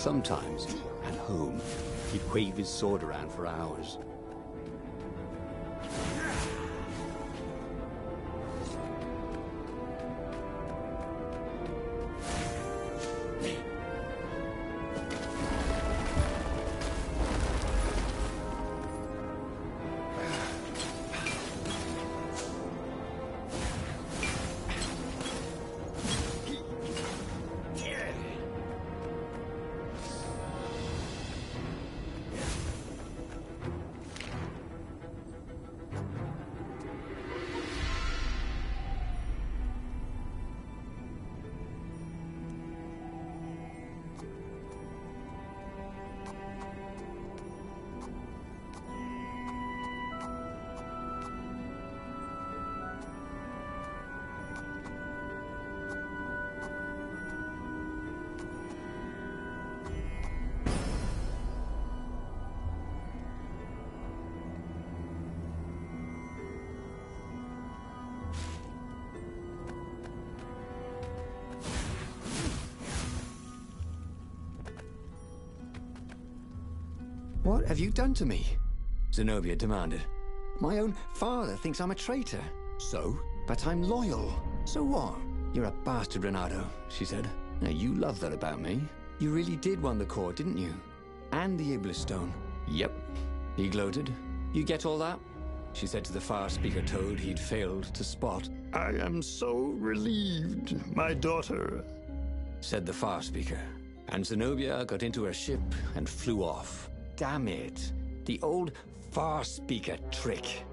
Sometimes, at home, he'd wave his sword around for hours. What have you done to me? Zenobia demanded. My own father thinks I'm a traitor. So? But I'm loyal. So what? You're a bastard, Renato, she said. Now, you love that about me. You really did want the core, didn't you? And the Iblis stone. Yep. He gloated. You get all that? She said to the far speaker toad he'd failed to spot. I am so relieved, my daughter, said the far speaker. And Zenobia got into her ship and flew off. Damn it. The old far speaker trick.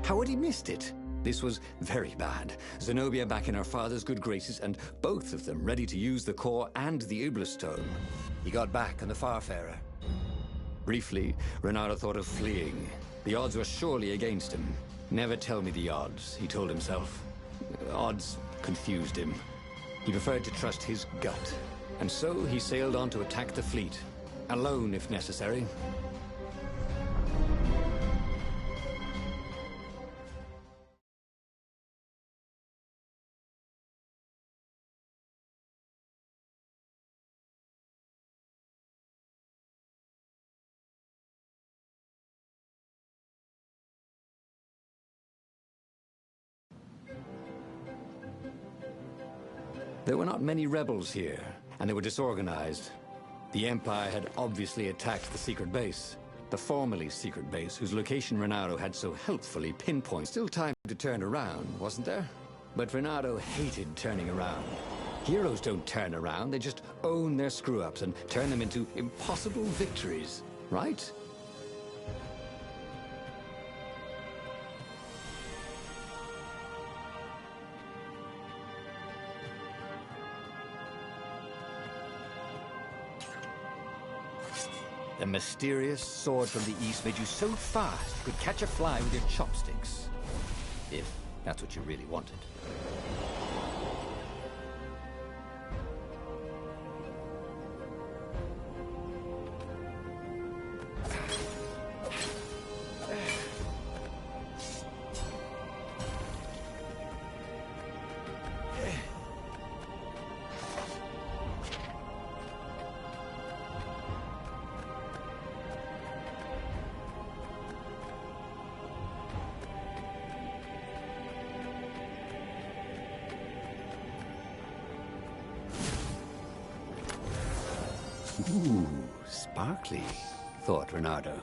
How had he missed it? This was very bad. Zenobia back in her father's good graces, and both of them ready to use the core and the Iblis stone. He got back on the Farfarer. Briefly, Renato thought of fleeing. The odds were surely against him. Never tell me the odds, he told himself. Odds confused him. He preferred to trust his gut. And so he sailed on to attack the fleet. Alone, if necessary. There were not many rebels here, and they were disorganized. The Empire had obviously attacked the secret base. The formerly secret base, whose location Renato had so helpfully pinpointed. Still time to turn around, wasn't there? But Renato hated turning around. Heroes don't turn around, they just own their screw-ups and turn them into impossible victories, right? The mysterious sword from the east made you so fast you could catch a fly with your chopsticks. If that's what you really wanted. Ooh, sparkly, thought Renato.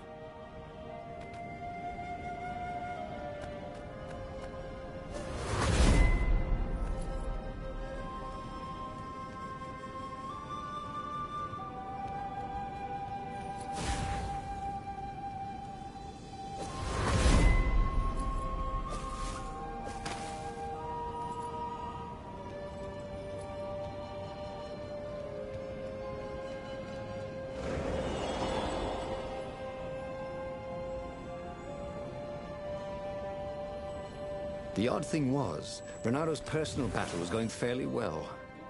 The odd thing was, Renato's personal battle was going fairly well.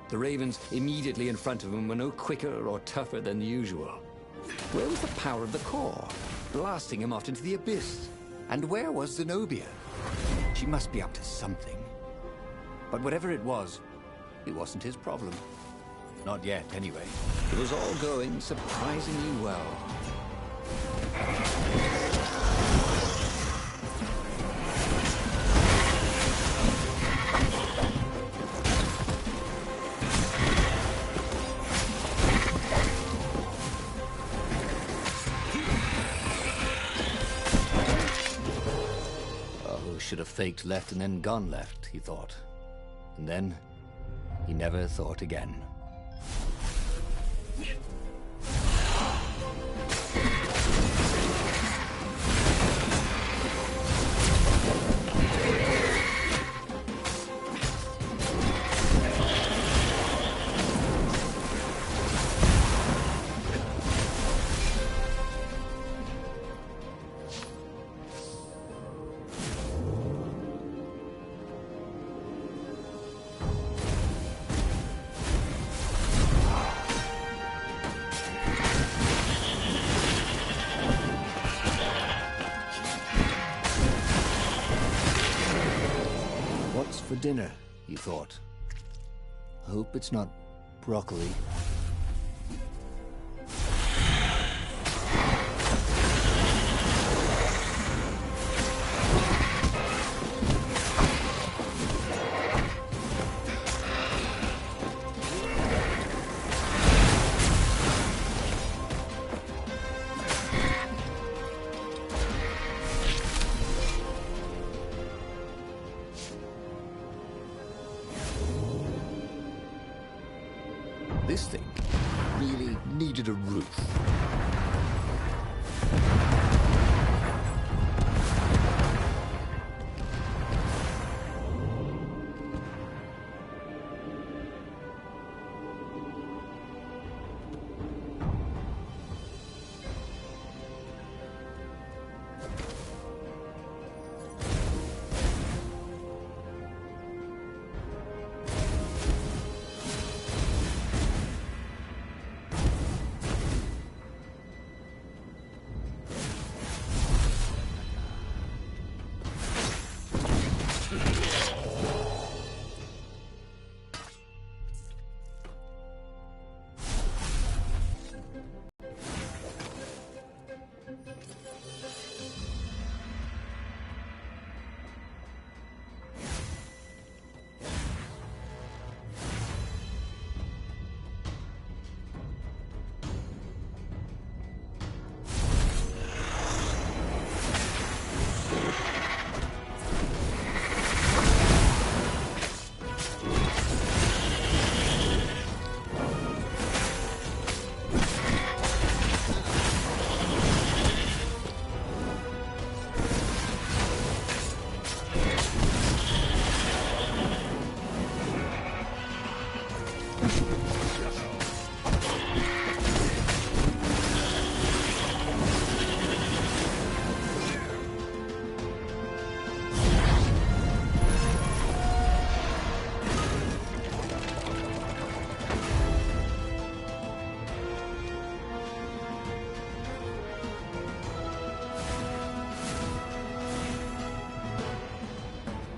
The Ravens immediately in front of him were no quicker or tougher than usual. Where was the power of the core, blasting him off into the abyss? And where was Zenobia? She must be up to something. But whatever it wasn't his problem. Not yet, anyway. It was all going surprisingly well. Should have faked left and then gone left, he thought. And then, he never thought again. For dinner, he thought. Hope it's not broccoli. This thing really needed a roof.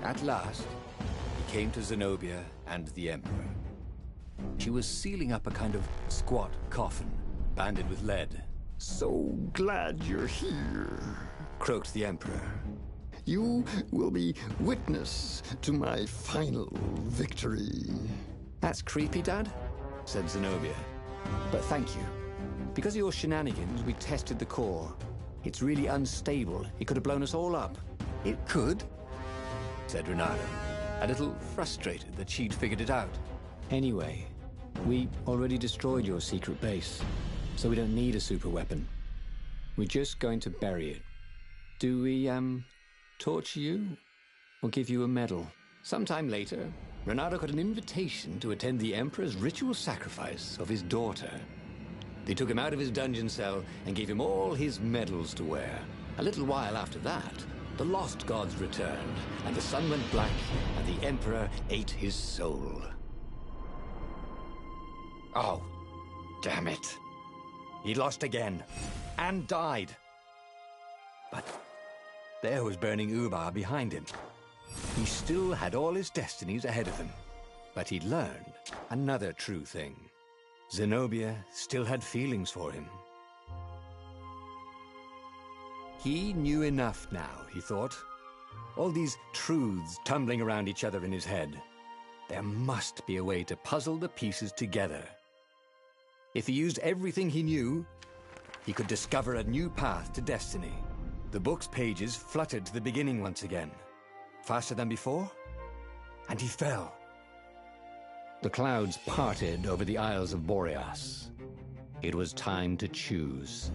At last, he came to Zenobia and the Emperor. She was sealing up a kind of squat coffin, banded with lead. So glad you're here. Croaked the Emperor. You will be witness to my final victory. That's creepy, Dad, said Zenobia. But thank you. Because of your shenanigans, we tested the core. It's really unstable. It could have blown us all up. It could, said Renato, a little frustrated that she'd figured it out. Anyway, we already destroyed your secret base, so we don't need a super weapon. We're just going to bury it. Do we, torture you? Or give you a medal? Sometime later, Renato got an invitation to attend the Emperor's ritual sacrifice of his daughter. They took him out of his dungeon cell and gave him all his medals to wear. A little while after that, the lost gods returned, and the sun went black, and the Emperor ate his soul. Oh, damn it. He'd lost again, and died. But there was burning Ubar behind him. He still had all his destinies ahead of him. But he'd learned another true thing. Zenobia still had feelings for him. He knew enough now, he thought. All these truths tumbling around each other in his head. There must be a way to puzzle the pieces together. If he used everything he knew, he could discover a new path to destiny. The book's pages fluttered to the beginning once again. Faster than before? And he fell. The clouds parted over the Isles of BORATcz. It was time to choose.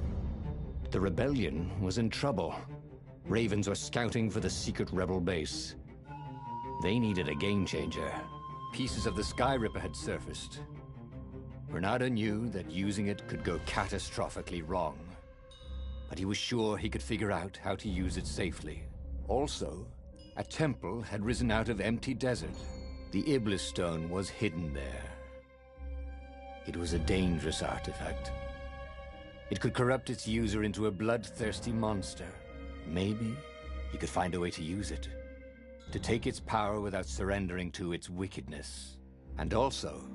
The rebellion was in trouble. Ravens were scouting for the secret rebel base. They needed a game changer. Pieces of the Sky Ripper had surfaced. Renato knew that using it could go catastrophically wrong. But he was sure he could figure out how to use it safely. Also, a temple had risen out of empty desert. The Iblis stone was hidden there. It was a dangerous artifact. It could corrupt its user into a bloodthirsty monster. Maybe he could find a way to use it, to take its power without surrendering to its wickedness. And also,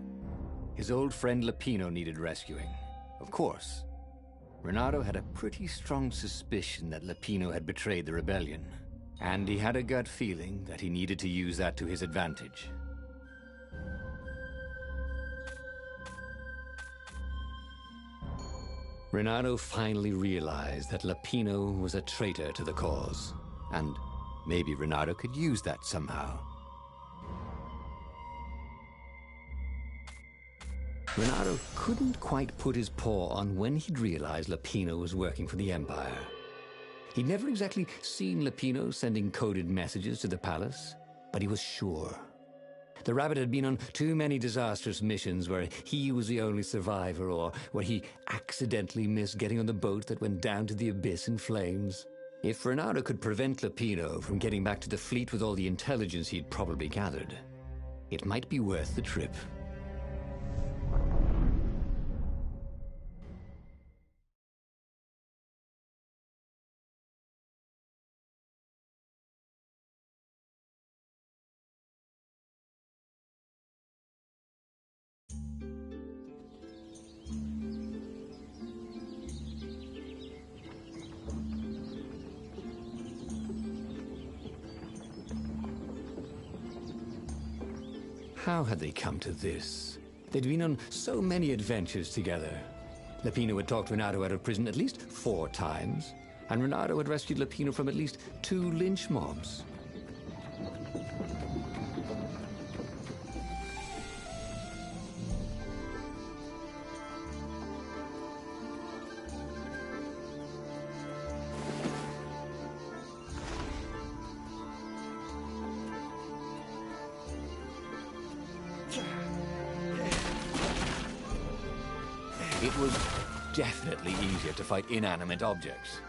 his old friend Lupino needed rescuing. Of course, Renato had a pretty strong suspicion that Lupino had betrayed the rebellion, and he had a gut feeling that he needed to use that to his advantage. Renato finally realized that Lupino was a traitor to the cause, and maybe Renato could use that somehow. Renato couldn't quite put his paw on when he'd realized Lupino was working for the Empire. He'd never exactly seen Lupino sending coded messages to the palace, but he was sure. The rabbit had been on too many disastrous missions where he was the only survivor, or where he accidentally missed getting on the boat that went down to the abyss in flames. If Renato could prevent Lupino from getting back to the fleet with all the intelligence he'd probably gathered, it might be worth the trip. How had they come to this? They'd been on so many adventures together. Lupino had talked Renato out of prison at least 4 times, and Renato had rescued Lupino from at least 2 lynch mobs. It was definitely easier to fight inanimate objects.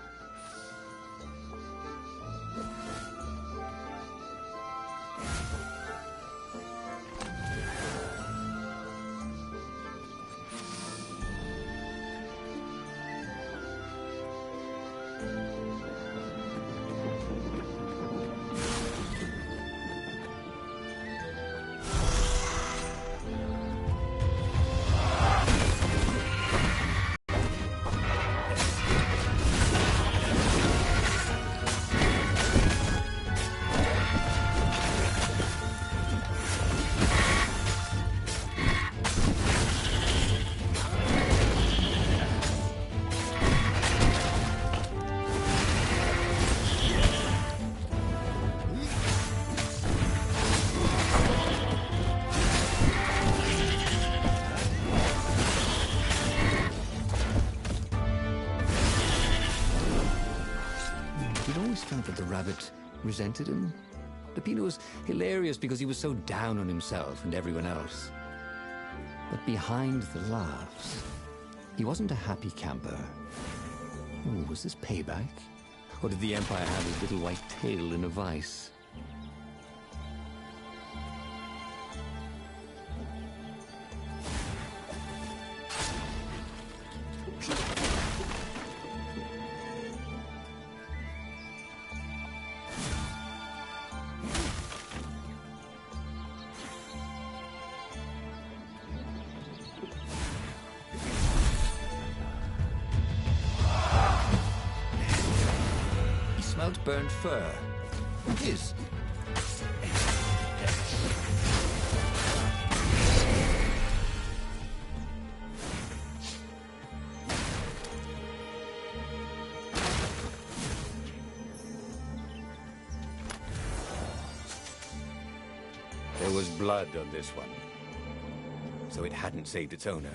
Felt that the rabbit resented him. Lupino was hilarious because he was so down on himself and everyone else. But behind the laughs, he wasn't a happy camper. Ooh, was this payback? Or did the Empire have his little white tail in a vice? want burnt fur? His. There was blood on this one, so it hadn't saved its owner.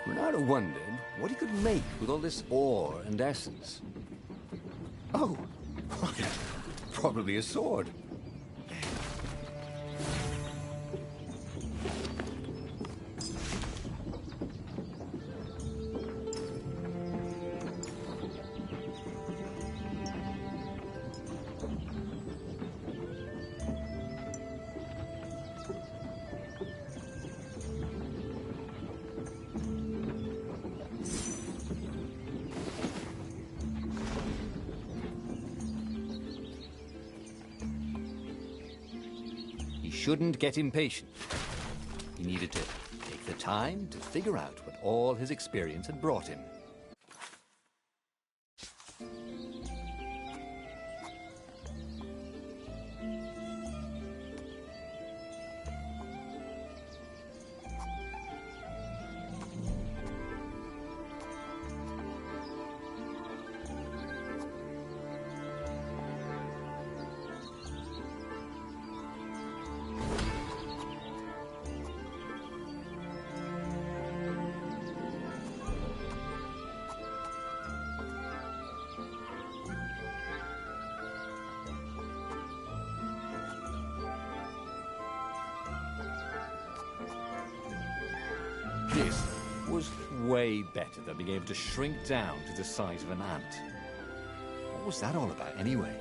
Renata wondered what he could make with all this ore and essence. Oh, probably a sword. Shouldn't get impatient. He needed to take the time to figure out what all his experience had brought him. This was way better than being able to shrink down to the size of an ant. What was that all about, anyway?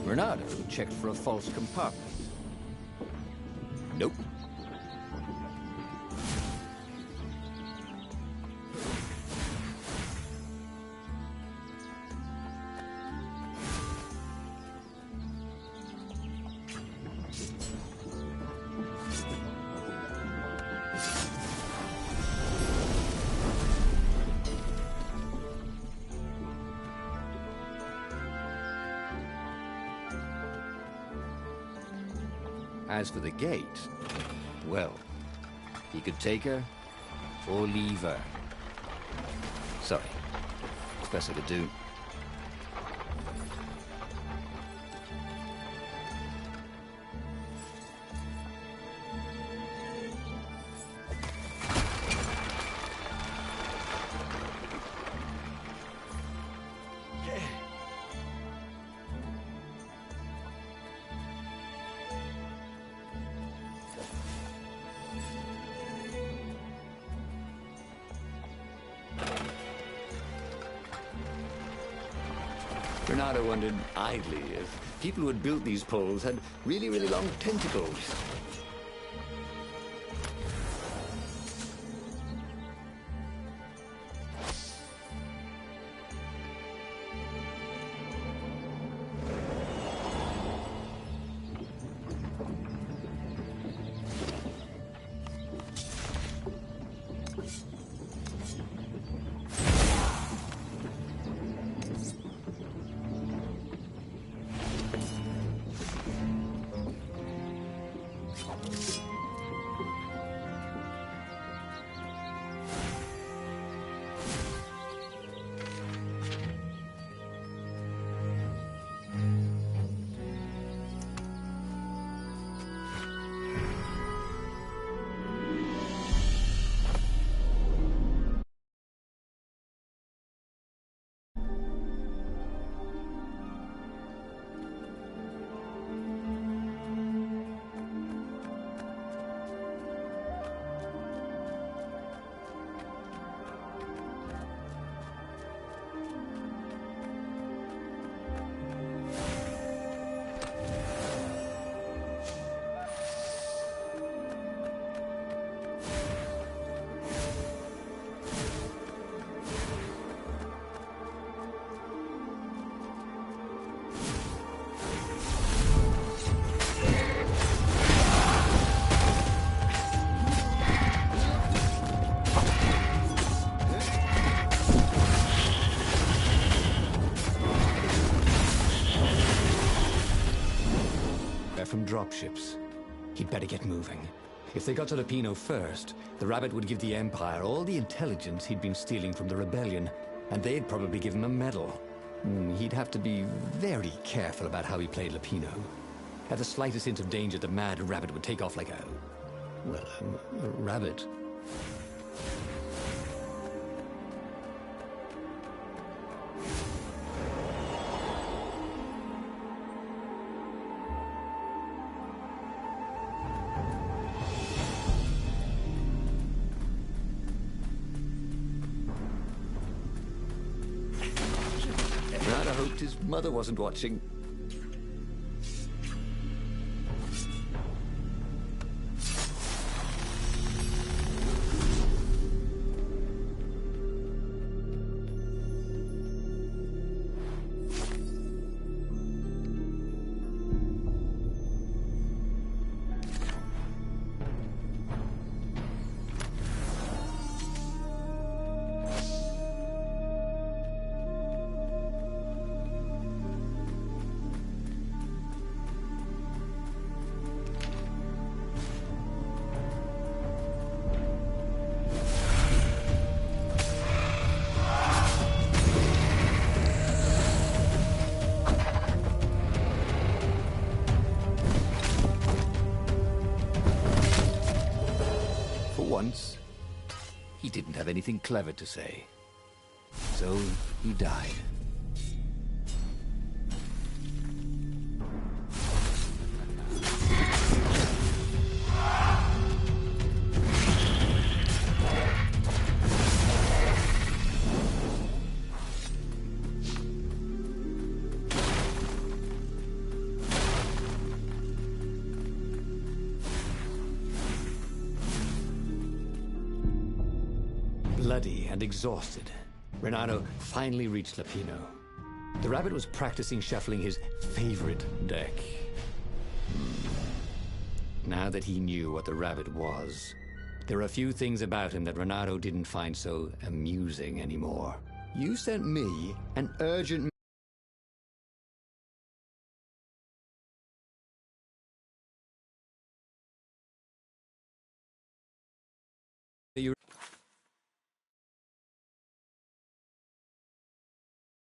Bernardo checked for a false compartment. Nope. As for the gate, well, he could take her or leave her. Sorry, it's best I could do. Bernardo wondered idly if people who had built these poles had really, really long tentacles. from dropships. He'd better get moving. If they got to Lapino first, the rabbit would give the Empire all the intelligence he'd been stealing from the rebellion, and they'd probably give him a medal. He'd have to be very careful about how he played Lapino. At the slightest hint of danger, the mad rabbit would take off like a rabbit. I hoped his mother wasn't watching. Once, he didn't have anything clever to say. So he died. Bloody and exhausted, Renato finally reached Lapino. The rabbit was practicing shuffling his favorite deck. Now that he knew what the rabbit was, there were a few things about him that Renato didn't find so amusing anymore. You sent me an urgent